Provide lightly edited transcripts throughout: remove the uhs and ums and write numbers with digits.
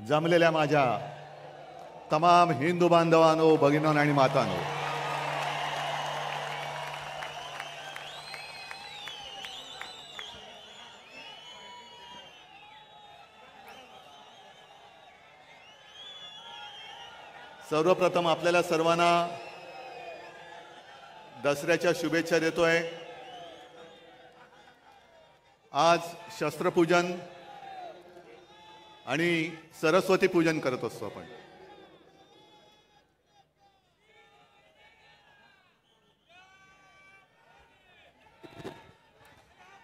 जमलेल्या माझ्या तमाम हिंदू बांधवांनो, भगिनींनो आणि मातांनो, सर्वप्रथम आपल्याला सर्वांना दसऱ्याच्या शुभेच्छा देतोय। आज शस्त्रपूजन आणि सरस्वती पूजन करत असतो आपण।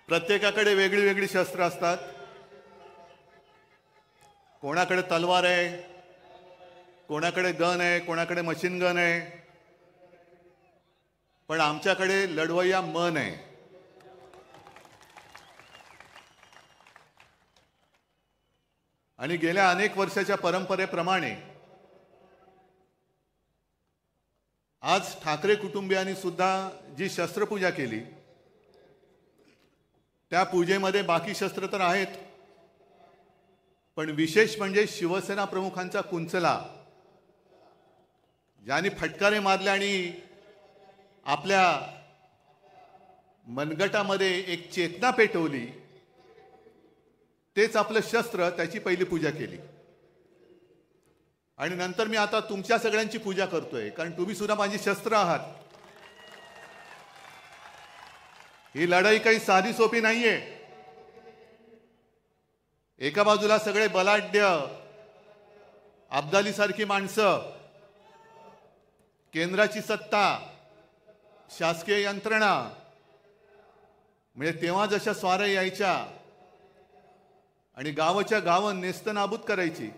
प्रत्येकाकडे वेगळी वेगळी शस्त्र असतात। कोणाकडे तलवार आहे, कोणाकडे गन आहे, कोणाकडे मशीन गन आहे, पण आमच्याकडे लढवय्या मन आहे। आणि गेल्या अनेक वर्षाच्या परंपरेप्रमाणे आज ठाकरे कुटुंबियांनी सुद्धा जी शस्त्रपूजा केली, त्या पूजेमध्ये बाकी शस्त्र तर आहेत, पण विशेष म्हणजे शिवसेना प्रमुखांचा कुंचला, ज्यांनी फटकारे मारले आणि आपल्या मनगटामध्ये एक चेतना पेटवली, तेच आपलं शस्त्र, त्याची पहिली पूजा केली। आणि नंतर मी आता तुमच्या सगळ्यांची पूजा करतोय, कारण तुम्ही सुद्धा माझी शस्त्र आहात। ही लढाई काही साधी सोपी नाहीये। एका बाजूला सगळे बलाढ्य अब्दाली सारखी माणसं, केंद्राची सत्ता, शासकीय यंत्रणा, म्हणजे तेव्हा जशा स्वाऱ्या यायच्या आणि गावाच्या गावं नेस्तनाबूत करायची,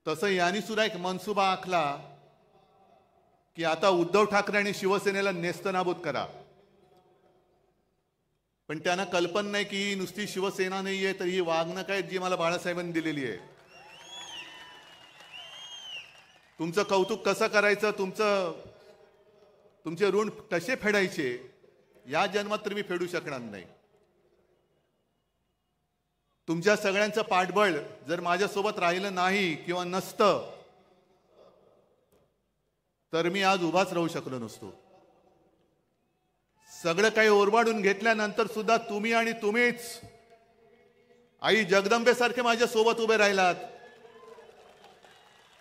तसं यांनी सुद्धा एक मनसुबा आखला की आता उद्धव ठाकरे आणि शिवसेनेला नेस्तनाबूत करा। पण त्यांना कल्पना नाही की ही नुसती शिवसेना नाहीये, तर ही वागणूक आहे जी मला बाळासाहेबांनी दिलेली आहे। तुमचं कौतुक कसं करायचं, तुमचे ऋण कसे फेडायचे, या जन्मात तर मी फेडू शकणार नाही। तुमच्या सगळ्यांचं पाठबळ जर माझ्यासोबत राहिलं नाही किंवा नसतं, तर मी आज उभाच राहू शकलो नसतो। सगळं काही ओरबाडून घेतल्यानंतर सुद्धा तुम्ही आणि तुम्हीच आई जगदंबेसारखे माझ्या सोबत उभे राहिलात।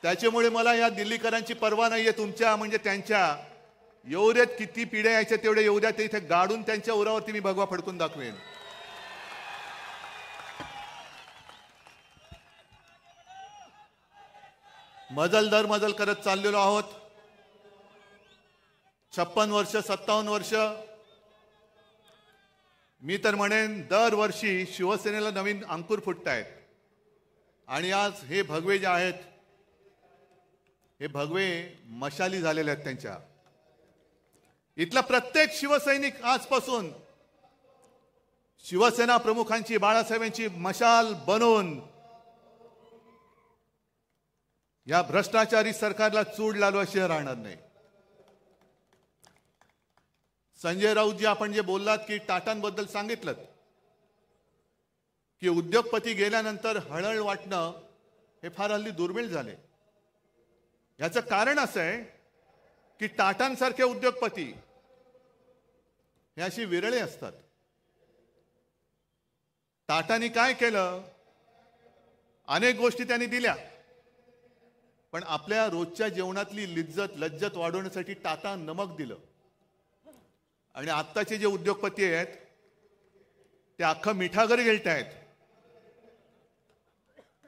त्याच्यामुळे मला या दिल्लीकरांची पर्वा नाहीये, तुमच्या म्हणजे त्यांच्या। येऊ देत, किती पिढ्या यायच्या तेवढे येऊ द्या, ते इथे गाडून त्यांच्या उरावरती मी भगवा फडकून दाखवेन। मजल दर मजल करत चाललेलो आहोत। 56 वर्ष, 57 वर्ष, मी तर म्हणेन दरवर्षी शिवसेनेला नवीन अंकुर फुटतायत। आणि आज हे भगवे जे आहेत, हे भगवे मशाली झालेले आहेत त्यांच्या। इथला प्रत्येक शिवसैनिक आजपासून शिवसेना प्रमुखांची, बाळासाहेबांची मशाल बनवून या भ्रष्टाचारी सरकारला चूड लालवाशिवाय राहणार नाही। संजय राऊतजी, आपण जे बोललात की टाटांबद्दल सांगितलं की उद्योगपती गेल्यानंतर हळहळ वाटणं हे फार हल्ली दुर्मिळ झाले। याचं कारण असं आहे की टाटांसारखे उद्योगपती हे अशी विरळे असतात। टाटांनी काय केलं, अनेक गोष्टी त्यांनी दिल्या, पण आपल्या रोजच्या जेवणातली लज्जत वाढवण्यासाठी टाटा नमक दिलं। आणि आत्ताचे जे उद्योगपती आहेत ते अख्खं मिठागर गिळतायत।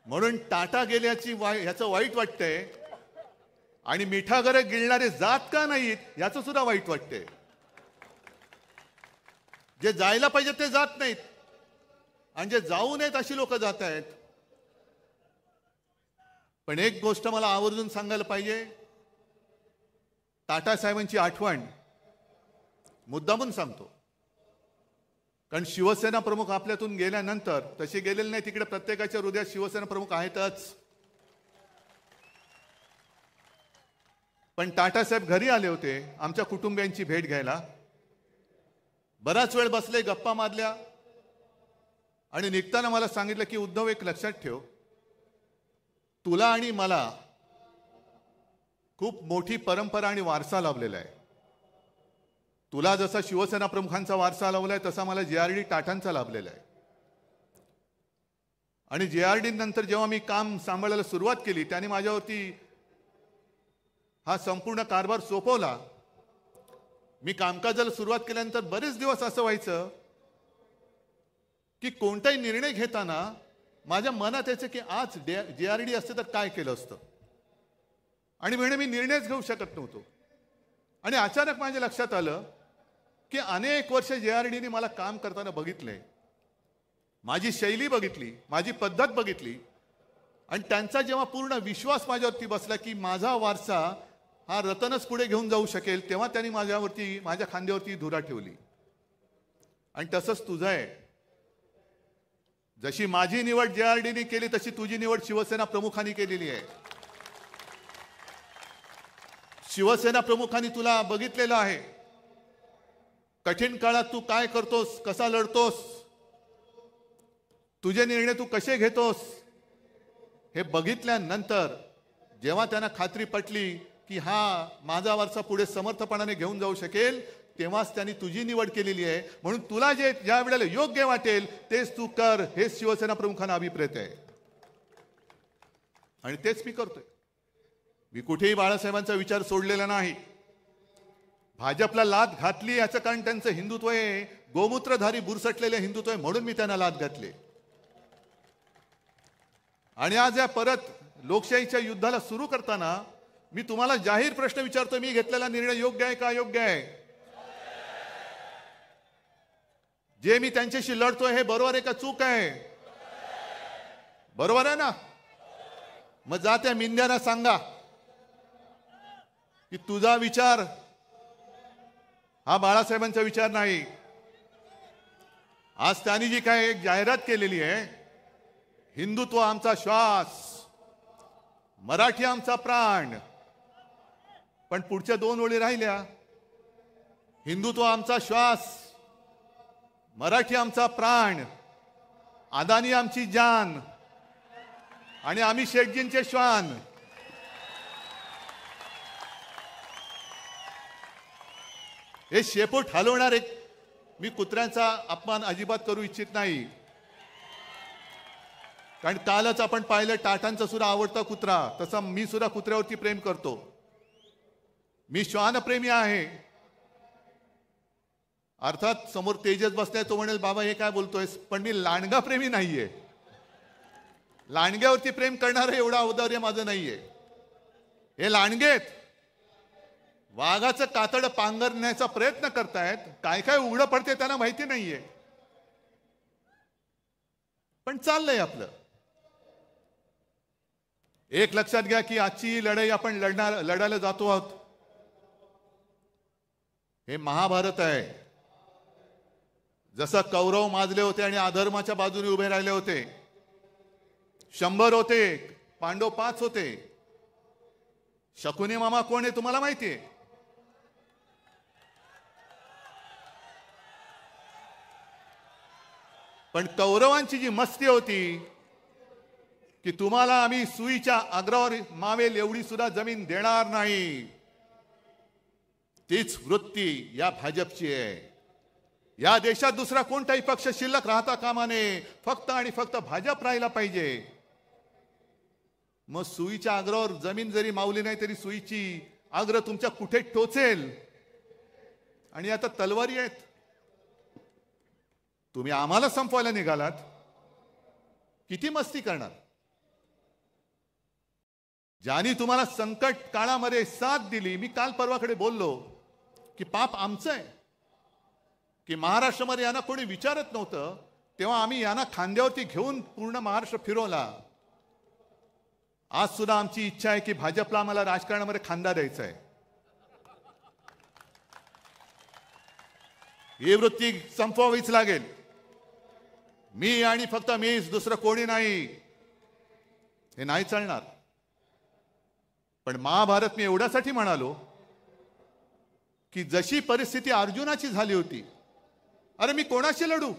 म्हणून टाटा गेल्याची ह्याचं वाईट वाटतंय, आणि मिठागर गिळणारे जात का नाहीत याचं सुद्धा वाईट वाटतंय। जे जायला पाहिजे ते जात नाहीत, आणि जे जाऊ नयेत अशी लोक जात आहेत। पण एक गोष्ट मला आवर्जून सांगायला पाहिजे, टाटा साहेबांची आठवण मुद्दामून सांगतो, कारण शिवसेना प्रमुख आपल्यातून गेल्यानंतर तसे गेलेले नाही, तिकडे प्रत्येकाच्या हृदयात शिवसेना प्रमुख आहेतच। पण टाटा साहेब घरी आले होते आमच्या कुटुंबियांची भेट घ्यायला। बराच वेळ बसले, गप्पा मारल्या, आणि निघताना मला सांगितलं की उद्धव, एक लक्षात ठेव, तुला आणि मला खूप मोठी परंपरा आणि वारसा लाभलेला आहे. तुला जसा शिवसेना प्रमुखांचा वारसा लाभलाय तसा मला JRD टाटांचा लाभलेला आहे. आणि JRD नंतर जेव्हा मी काम सांभाळायला सुरुवात केली त्याने माझ्यावरती हा संपूर्ण कारभार सोपवला. मी कामकाजाला सुरुवात केल्यानंतर बरेच दिवस असं व्हायचं की कोणताही निर्णय घेताना माझ्या मनात यायचं की आज JRD असते तर काय केलं असतं, आणि म्हणजे मी निर्णयच घेऊ शकत नव्हतो. आणि अचानक माझ्या लक्षात आलं की अनेक वर्ष JRDने मला काम करताना बघितले, माझी शैली बघितली, माझी पद्धत बघितली, आणि त्यांचा जेव्हा पूर्ण विश्वास माझ्यावरती बसला की माझा वारसा हा रतनच पुढे घेऊन जाऊ शकेल, तेव्हा त्यांनी माझ्या खांद्यावरती धुरा ठेवली. आणि तसंच तुझं आहे. जशी माझी निवड JRDने केली तशी तुझी निवड शिवसेना प्रमुखांनी केलेली आहे. शिवसेना प्रमुखांनी तुला बघितलेलं आहे. कठीण काळात तू काय करतोस, कसा लढतोस, तुझे निर्णय तू कसे घेतोस, हे बघितल्यानंतर जेव्हा त्यांना खात्री पटली की हा माझा वारसा पुढे समर्थपणाने घेऊन जाऊ शकेल, तेव्हाच त्यांनी तुझी निवड केलेली आहे. म्हणून तुला ज्या वेळेला योग्य वाटेल तेच तू कर, हेच शिवसेना प्रमुखांना अभिप्रेत आहे. आणि तेच मी करतोय. मी कुठेही बाळासाहेबांचा विचार सोडलेला नाही. भाजपला लाथ घातली याचं कारण त्यांचं हिंदुत्व आहे, गोमूत्रधारी बुरसटलेले हिंदुत्व आहे, म्हणून मी त्यांना लाथ घातली. आणि आज या परत लोकशाहीच्या युद्धाला सुरू करताना मी तुम्हाला जाहीर प्रश्न विचारतो, मी घेतलेला निर्णय योग्य आहे का अयोग्य आहे? जे मी त्यांच्याशी लढतोय हे बरोबर आहे का चूक आहे? बरोबर आहे ना? मग जा त्या मिंद्यांना सांगा की तुझा विचार हा बाळासाहेबांचा विचार नाही. आज त्यांनी जी काय एक जाहिरात केलेली आहे, हिंदुत्व आमचा श्वास, मराठी आमचा प्राण, पण पुढच्या 2 ओळी राहिल्या, हिंदुत्व आमचा श्वास, मराठी आमचा प्राण, अदानी आमची जान, आणि आम्ही शेठजींचे श्वान. हे शेपूट हलवणार एक, मी कुत्र्यांचा अपमान अजिबात करू इच्छित नाही, कारण कालच आपण पाहिलं टाटांचा सुद्धा आवडता कुत्रा, तसा मी सुद्धा कुत्र्यावरती प्रेम करतो. मी श्वानप्रेमी आहे. अर्थात समोर तेजस बसलाय, तो म्हणेल बाबा हे काय बोलतोय, पण मी लांडगा प्रेमी नाहीये. लांडग्यावरती प्रेम करणारं एवढं औदार्य माझं नाहीये. हे लांडगेत वाघाचं कातड पांघरण्याचा प्रयत्न करतायत, काय काय उघडं पडते त्यांना माहिती नाहीये, पण चाललंय आपलं. एक लक्षात घ्या की आजची लढाई आपण लढायला जातो आहोत, हे महाभारत आहे. जसं कौरव माजले होते आणि अधर्माच्या बाजूने उभे राहिले होते, 100 होते, पांडव 5 होते. शकुनी मामा कोण आहे तुम्हाला माहिती आहे? पण कौरवांची जी मस्ती होती की तुम्हाला आम्ही सुईच्या अग्रावर मावेल एवढी सुद्धा जमीन देणार नाही, तीच वृत्ती या भाजपची आहे. या देशात दुसरा कोणताही पक्ष शिल्लक राहता कामा नये, फक्त आणि फक्त भाजप राहिला पाहिजे. मग सुईच्या अग्रावर जमीन जरी मावली नाही तरी सुईची अग्र तुमच्या कुठे टोचेल. आणि आता तलवारी आहेत. तुम्ही आम्हाला संपवायला निघालात, किती मस्ती करणार? ज्यांनी तुम्हाला संकट काळामध्ये साथ दिली, मी काल परवाकडे बोललो की पाप आमचं आहे की महाराष्ट्रामध्ये यांना कोणी विचारत नव्हतं, तेव्हा आम्ही यांना खांद्यावरती घेऊन पूर्ण महाराष्ट्र फिरवला. आज सुद्धा आमची इच्छा आहे की भाजपला आम्हाला राजकारणामध्ये खांदा द्यायचा आहे. ही वृत्ती संपवावीच लागेल. मी आणि फक्त मीच, दुसरं कोणी नाही, हे नाही चालणार. पण महाभारत मी एवढ्यासाठी म्हणालो की जशी परिस्थिती अर्जुनाची झाली होती, अरे मी कोणाशी लढू?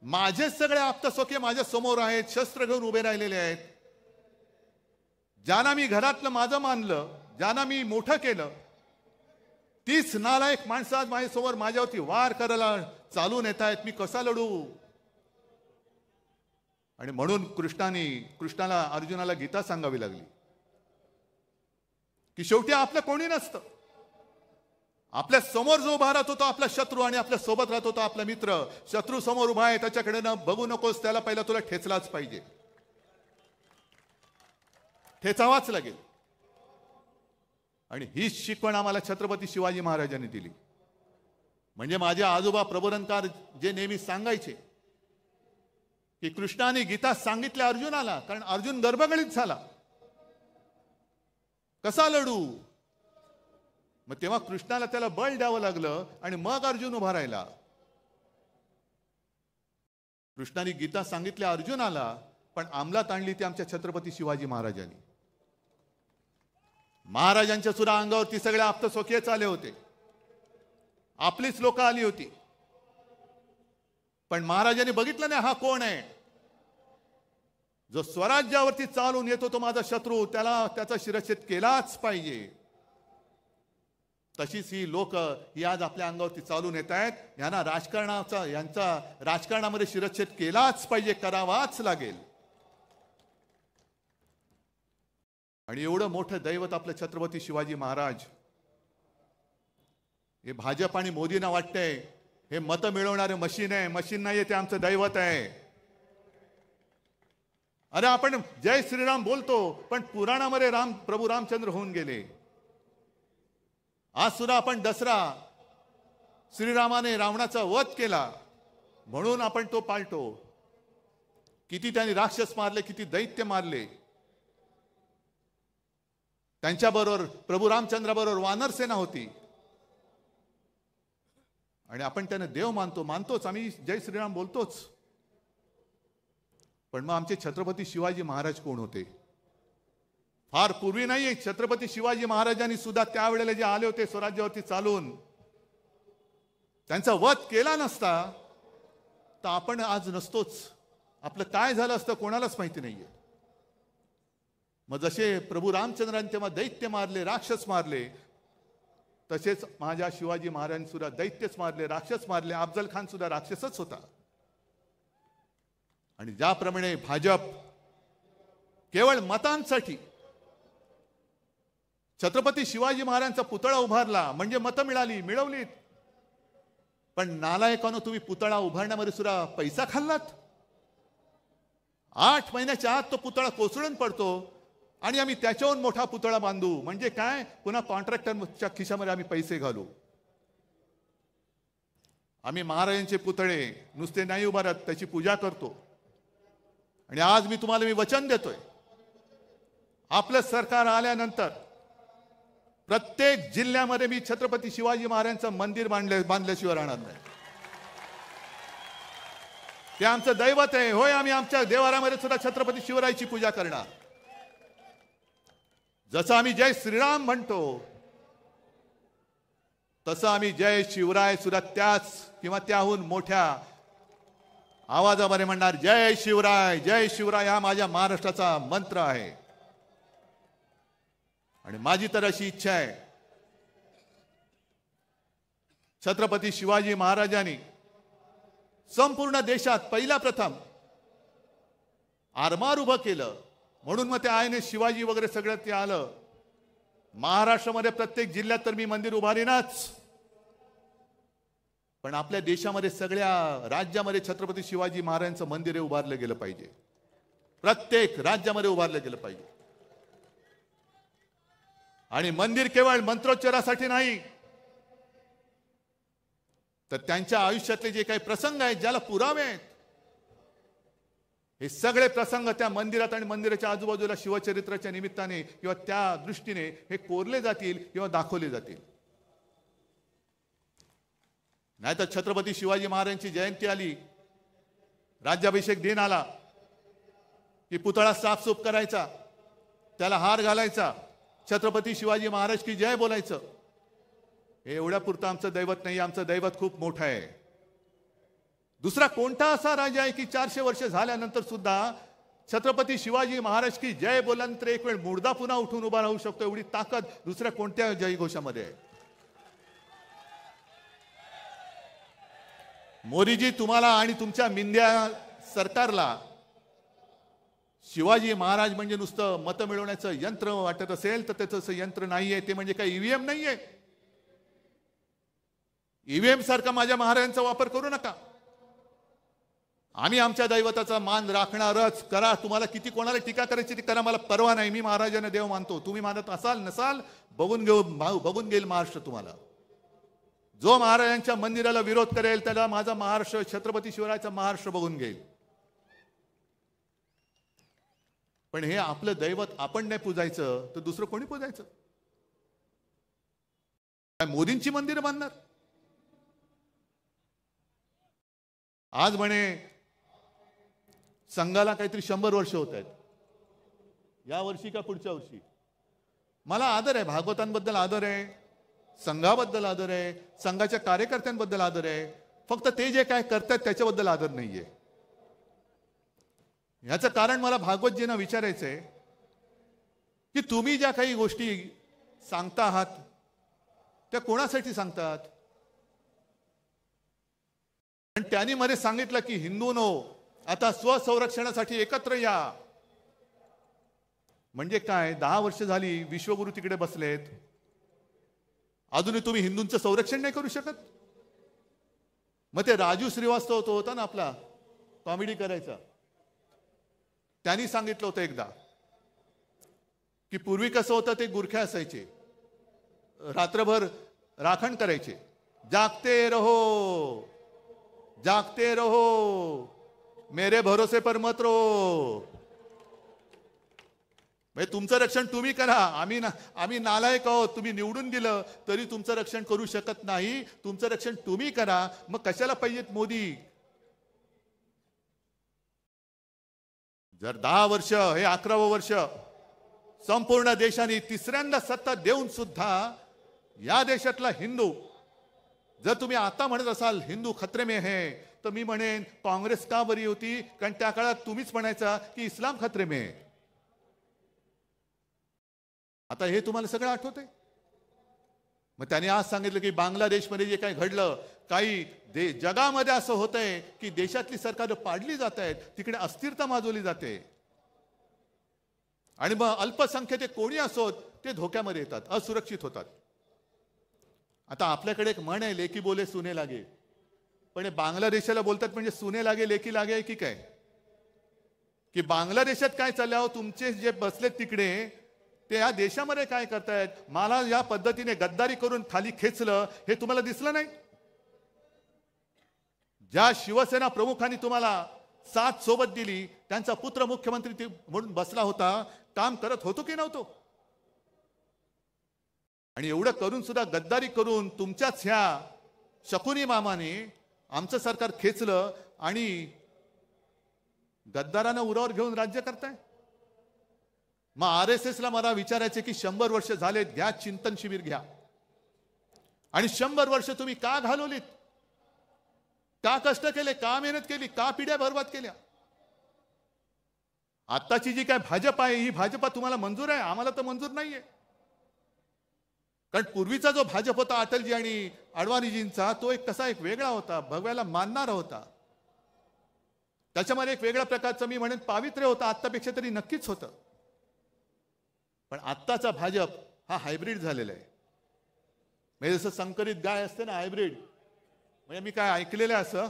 माझेच सगळे आप्तसोके माझ्या समोर आहेत, शस्त्र घेऊन उभे राहिलेले आहेत. ज्यांना मी घरातलं माझं मानलं, ज्यांना मी मोठं केलं, तीच नालायक माणसं आज माझ्यासमोर माझ्यावरती वार करायला चालून येत आहेत. मी कसा लढू? आणि म्हणून कृष्णाला अर्जुनाला गीता सांगावी लागली की शेवटी आपलं कोणी नसतं. आपल्या समोर जो उभा राहत होता आपला शत्रू, आणि आपल्या सोबत राहत होता आपला मित्र. शत्रू समोर उभा आहे, त्याच्याकडे न बघू नकोस, त्याला पहिला तुला ठेचलाच पाहिजे, ठेचावाच लागेल. आणि हीच शिकवण आम्हाला छत्रपती शिवाजी महाराजांनी दिली. म्हणजे माझे आजोबा प्रबोधनकार जे नेहमी सांगायचे की कृष्णाने गीता सांगितल्या अर्जुनाला, कारण अर्जुन गर्भगळीत झाला, कसा लढू? मग तेव्हा कृष्णाला त्याला बळ द्यावं लागलं आणि मग अर्जुन उभा राहिला. कृष्णाने गीता सांगितल्या अर्जुनाला, पण अंमलात आणली ती आमच्या छत्रपती शिवाजी महाराजांनी. महाराजांच्या सुद्धा अंगावरती सगळे आप्तस्वकीयच आले होते, आपलीच लोक आली होती, पण महाराजांनी बघितलं नाही हा कोण आहे. जो स्वराज्यावरती चालून येतो तो माझा शत्रू, त्याला त्याचा शिरच्छेद केलाच पाहिजे. तशीच ही लोक ही आज आपल्या अंगावरती चालून येत आहेत. यांना यांचा राजकारणामध्ये शिरच्छेद केलाच पाहिजे, करावाच लागेल. आणि एवढं मोठं दैवत आपलं छत्रपती शिवाजी महाराज, हे भाजप आणि मोदींना वाटतंय हे मतं मिळवणारे मशीन आहे. मशीन नाही, ते आमचं दैवत आहे. अरे आपण जय श्रीराम बोलतो, पण पुराणामध्ये प्रभू रामचंद्र होऊन गेले. आज सुद्धा आपण दसरा, श्रीरामाने रावणाचा वध केला म्हणून आपण तो पाळतो. किती त्यांनी राक्षस मारले, किती दैत्य मारले. त्यांच्याबरोबर प्रभू रामचंद्राबरोबर वानर सेना होती, आणि आपण त्यांना देव मानतोच, आम्ही जय श्रीराम बोलतोच. पण मग आमचे छत्रपती शिवाजी महाराज कोण होते? फार पूर्वी नाही, छत्रपती शिवाजी महाराजांनी सुद्धा त्यावेळेला जे आले होते स्वराज्यावरती चालून, त्यांचा वध केला नसता तर आपण आज नसतोच. आपलं काय झालं असतं कोणालाच माहिती नाहीये. मग जसे प्रभू रामचंद्रांनी तेव्हा दैत्य मारले, राक्षस मारले, तसेच माझ्या शिवाजी महाराजांनी सुद्धा दैत्यच मारले, राक्षस मारले. अफजल खान सुद्धा राक्षसच होता. आणि ज्याप्रमाणे भाजप केवळ मतांसाठी छत्रपती शिवाजी महाराजांचा पुतळा उभारला म्हणजे मतं मिळवलीत, पण नालायकानं तुम्ही पुतळा उभारण्यामध्ये सुद्धा पैसा खाल्लात. 8 महिन्याच्या आत तो पुतळा कोसळून पडतो आणि आम्ही त्याच्याहून मोठा पुतळा बांधू. म्हणजे काय? पुन्हा कॉन्ट्रॅक्टरच्या खिशामध्ये आम्ही पैसे घालू. आम्ही महाराजांचे पुतळे नुसते नाही उभारत, त्याची पूजा करतो. आणि आज मी तुम्हाला वचन देतोय, आपलं सरकार आल्यानंतर प्रत्येक जिल्ह्यामध्ये मी छत्रपती शिवाजी महाराजांचं मंदिर बांधल्याशिवाय राहणार नाही. ते आमचं दैवत आहे. होय, आम्ही आमच्या देवारामध्ये सुद्धा छत्रपती शिवरायाची पूजा करणार. जसं आम्ही जय श्रीराम म्हणतो, तसं आम्ही जय शिवराय सुद्धा त्याच किंवा त्याहून मोठ्या आवाजामध्ये म्हणणार. जय शिवराय, जय शिवराय हा माझ्या महाराष्ट्राचा मंत्र आहे. आणि माझी तर अशी इच्छा आहे, छत्रपती शिवाजी महाराजांनी संपूर्ण देशात पहिला प्रथम आरमार उभं केलं, म्हणून मग ते आयने शिवाजी वगैरे सगळं ते आलं. महाराष्ट्रामध्ये प्रत्येक जिल्ह्यात तर मी मंदिर उभारीनाच, पण आपल्या देशामध्ये सगळ्या राज्यामध्ये छत्रपती शिवाजी महाराजांचं मंदिर उभारलं गेलं पाहिजे. प्रत्येक राज्यामध्ये उभारलं गेलं पाहिजे. आणि मंदिर केवळ मंत्रोच्चारासाठी नाही, तर त्यांच्या आयुष्यातले जे काही प्रसंग आहेत, ज्याला पुरावे आहेत, हे सगळे प्रसंग त्या मंदिरात आणि मंदिराच्या आजूबाजूला शिवचरित्राच्या निमित्ताने किंवा त्या दृष्टीने हे कोरले जातील किंवा दाखवले जातील. नाहीतर छत्रपती शिवाजी महाराजांची जयंती आली, राज्याभिषेक दिन आला की पुतळा साफसूफ करायचा, त्याला हार घालायचा, छत्रपती शिवाजी महाराज की जय बोलायचं. हे एवढ्या पुरतं आमचं दैवत नाही. आमचं दैवत खूप मोठं आहे. दुसरा कोणता असा राजा आहे की 400 वर्ष झाल्यानंतर सुद्धा छत्रपती शिवाजी महाराज की जय बोलल्यानंतर एक वेळ मुर्दा पुन्हा उठून उभा राहू शकतो, एवढी ताकद दुसऱ्या कोणत्या जयघोषामध्ये आहे? मोदीजी, तुम्हाला आणि तुमच्या मिंद्या सरकारला शिवाजी महाराज म्हणजे नुसतं मत मिळवण्याचं यंत्र वाटत असेल तर त्याचं यंत्र नाहीये, ते म्हणजे काय ईव्हीएम नाहीये. ईव्हीएम सारखा माझ्या महाराजांचा वापर करू नका. आम्ही आमच्या दैवताचा मान राखणारच. करा, तुम्हाला किती कोणाला टीका करायची ती करा, मला परवा नाही. मी महाराजांना देव मानतो. तुम्ही मानत असाल नसाल बघून घेईल महाराष्ट्र तुम्हाला. जो महाराजांच्या मंदिराला विरोध करेल त्याला माझा महाराष्ट्र, छत्रपती शिवरायाचा महाराष्ट्र बघून घेईल. पण हे आपलं दैवत आपण नाही पूजायचं तर दुसरं कोणी पूजायचं? काय मोदींची मंदिरं बांधणार? आज म्हणे संघाला काहीतरी 100 वर्ष होत आहेत. या वर्षी का पुढच्या वर्षी? मला आदर आहे, भागवतांबद्दल आदर आहे, संघाबद्दल आदर आहे, संघाच्या कार्यकर्त्यांबद्दल आदर आहे. फक्त ते जे काय करतात त्याच्याबद्दल आदर नाहीये. याचं कारण मला भागवतजींना विचारायचंय की तुम्ही ज्या काही गोष्टी सांगता आहात त्या कोणासाठी सांगतात? आणि त्यांनी मध्ये सांगितलं की हिंदूंनो आता स्वसंरक्षणासाठी एकत्र या. म्हणजे काय? 10 वर्ष झाली विश्वगुरु तिकडे बसलेत, अजूनही तुम्ही हिंदूंचं संरक्षण नाही करू शकत? मग ते राजू श्रीवास्तव तो होता ना आपला, कॉमेडी करायचा, त्यांनी सांगितलं होतं एकदा की पूर्वी कसं होतं, ते गुरखे असायचे, रात्रभर राखण करायचे, जागते रहो जागते रहो मेरे भरोसे पर मत रहो. म्हणजे तुमचं रक्षण तुम्ही करा, आम्ही नालायक आहोत, तुम्ही निवडून दिलं तरी तुमचं रक्षण करू शकत नाही, तुमचं रक्षण तुम्ही करा. मग कशाला पाहिजेत मोदी? जर 10 वर्ष, हे 11वं वर्ष संपूर्ण देशाने तिसऱ्यांदा सत्ता देऊन सुद्धा या देशातला हिंदू, जर तुम्ही आता म्हणत असाल हिंदू खतरे में है, तर मी म्हणेन काँग्रेस का बरी होती? कारण त्या काळात तुम्हीच म्हणायचा की इस्लाम खतरे में है. आता हे तुम्हाला सगळं आठवतंय. मग त्याने आज सांगितलं की बांगलादेशमध्ये जे काही घडलं, काही जगामध्ये असं होतंय की देशातली सरकारं पाडली जात आहेत, तिकडे अस्थिरता माजवली जाते आणि मग अल्पसंख्याक कोणी असोत ते धोक्यामध्ये येतात, असुरक्षित होतात. आता आपल्याकडे एक म्हण आहे, लेकी बोले सुने लागे. पण बांगलादेशाला बोलतात म्हणजे सुने लागे लेकी लागे की काय? की बांगलादेशात काय चाललं, तुमचे जे बसलेत तिकडे ते या देशामध्ये काय करतायत? मला या पद्धतीने गद्दारी करून खाली खेचलं हे तुम्हाला दिसलं नाही? ज्या शिवसेना प्रमुखांनी तुम्हाला साथ सोबत दिली, त्यांचा पुत्र मुख्यमंत्री म्हणून बसला होता, काम करत होतो की नव्हतो? आणि एवढं करून सुद्धा गद्दारी करून तुमच्याच ह्या शकुनी मामाने आमचं सरकार खेचलं आणि गद्दारांना उरावर घेऊन राज्य करताय. मग RSS ला मला विचारायचे की 100 वर्ष झालेत, घ्या चिंतन शिबिर घ्या. आणि 100 वर्ष तुम्ही का घालवलीत? का कष्ट केले? का मेहनत केली? का पिढ्या बर्बाद केल्या? आत्ताची जी काय भाजप आहे, ही भाजपा तुम्हाला मंजूर आहे? आम्हाला तर मंजूर नाहीये. कारण पूर्वीचा जो भाजप होता अटलजी आणि अडवाणीजींचा, तो एक कसा एक वेगळा होता, भगव्याला मानणारा होता. त्याच्यामध्ये एक वेगळ्या प्रकारचं मी म्हणेन पावित्र्य होतं, आत्तापेक्षा तरी नक्कीच होतं. पण आत्ताचा भाजप हा हायब्रिड झालेला आहे. म्हणजे जसं संकरित गाय असते ना, हायब्रिड. म्हणजे मी काय ऐकलेलं असं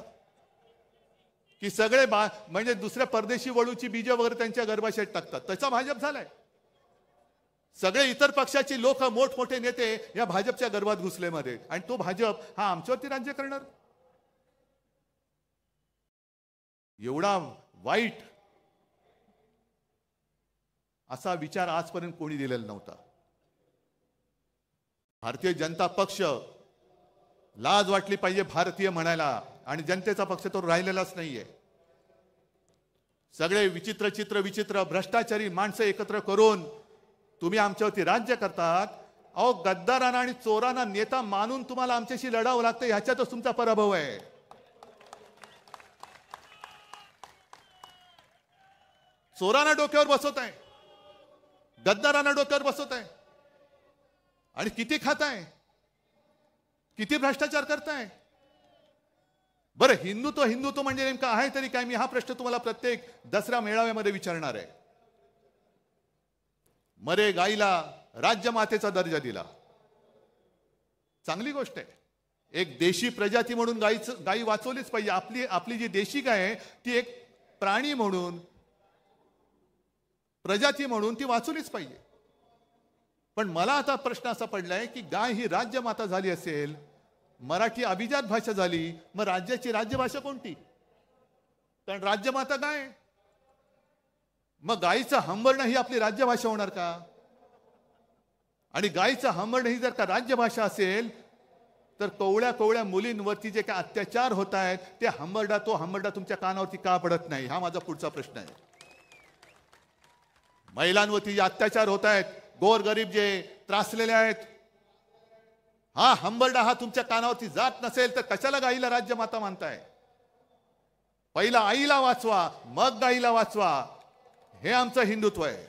की सगळे म्हणजे दुसऱ्या परदेशी वळूची बीज वगैरे त्यांच्या गर्भाशयात टाकतात, तसा भाजप झालाय. सगळे इतर पक्षाची लोक, मोठमोठे नेते या भाजपच्या गर्भात घुसलेमध्ये, आणि तो भाजप हा आमच्यावरती राज्य करणार. एवढा वाईट असा विचार आजपर्यंत कोणी दिलेला नव्हता. भारतीय जनता पक्ष, लाज वाटली पाहिजे भारतीय म्हणायला, आणि जनतेचा पक्ष तो राहिलेलाच नाहीये. सगळे विचित्र भ्रष्टाचारी माणसं एकत्र करून तुम्ही आमच्यावरती राज्य करतात. अहो, गद्दारांना आणि चोरांना नेता मानून तुम्हाला आमच्याशी लढावं लागतं, ह्याच्यातच तुमचा पराभव आहे. चोरांना डोक्यावर बसवत आहे, गद्दारांना डोक्यावर बसवत आहे, आणि किती खाताय, किती भ्रष्टाचार करताय. बरं, हिंदुत्व हिंदुत्व म्हणजे नेमकं आहे तरी काय? मी हा प्रश्न तुम्हाला प्रत्येक दसरा मेळाव्यामध्ये विचारणार आहे. मरे गाईला राज्यमातेचा दर्जा दिला, चांगली गोष्ट आहे. एक देशी प्रजाती म्हणून गाई वाचवलीच पाहिजे. आपली जी देशी गाय आहे ती एक प्राणी म्हणून, प्रजाती म्हणून ती वाचवलीच पाहिजे. पण मला आता प्रश्न असा पडलाय की गाय ही राज्यमाता झाली असेल, मराठी अभिजात भाषा झाली, मग राज्याची राज्यभाषा कोणती? कारण राज्यमाता गाय. मग गायीचं हंबरणं ही आपली राज्यभाषा होणार का? आणि गायीचं हंबरणं ही जर का राज्यभाषा असेल तर कवळ्या कवळ्या मुलींवरती जे काही अत्याचार होत आहेत ते तो हंबरडा तुमच्या कानावरती का पडत नाही? हा माझा पुढचा प्रश्न आहे. महिलांवरती जे अत्याचार होत आहेत, गोरगरीब जे त्रासलेले आहेत, हा हंबरडा हा तुमच्या कानावरती जात नसेल तर कशाला गाईला राज्यमाता मानताय? पहिला आईला वाचवा, मग गाईला वाचवा, हे आमचं हिंदुत्व आहे.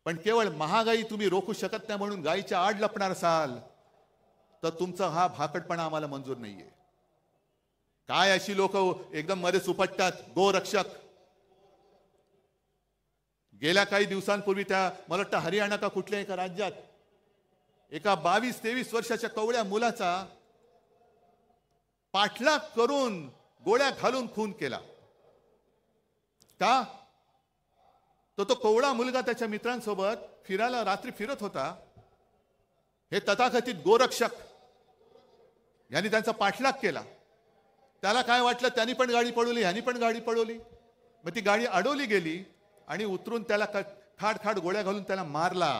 पण केवळ महागाई तुम्ही रोखू शकत नाही म्हणून गाईच्या आड लपणार असाल तर तुमचा हा भाकटपणा आम्हाला मंजूर नाहीये. काय अशी लोक एकदम मध्ये सुपटतात, गोरक्षक. गेल्या काही दिवसांपूर्वी मला वाटतं हरियाणा का कुठल्या एका राज्यात एका 22-23 वर्षाच्या कवळ्या मुलाचा पाठलाग करून गोळ्या घालून खून केला. का? तो कवळा मुलगा त्याच्या मित्रांसोबत फिरायला रात्री फिरत होता. हे तथाकथित गोरक्षक यांनी त्यांचा पाठलाग केला. त्याला काय वाटलं, त्यांनी पण गाडी पळवली, ह्यांनी पण गाडी पळवली. मग ती गाडी अडवली गेली आणि उतरून त्याला खाड गोळ्या घालून त्याला मारला.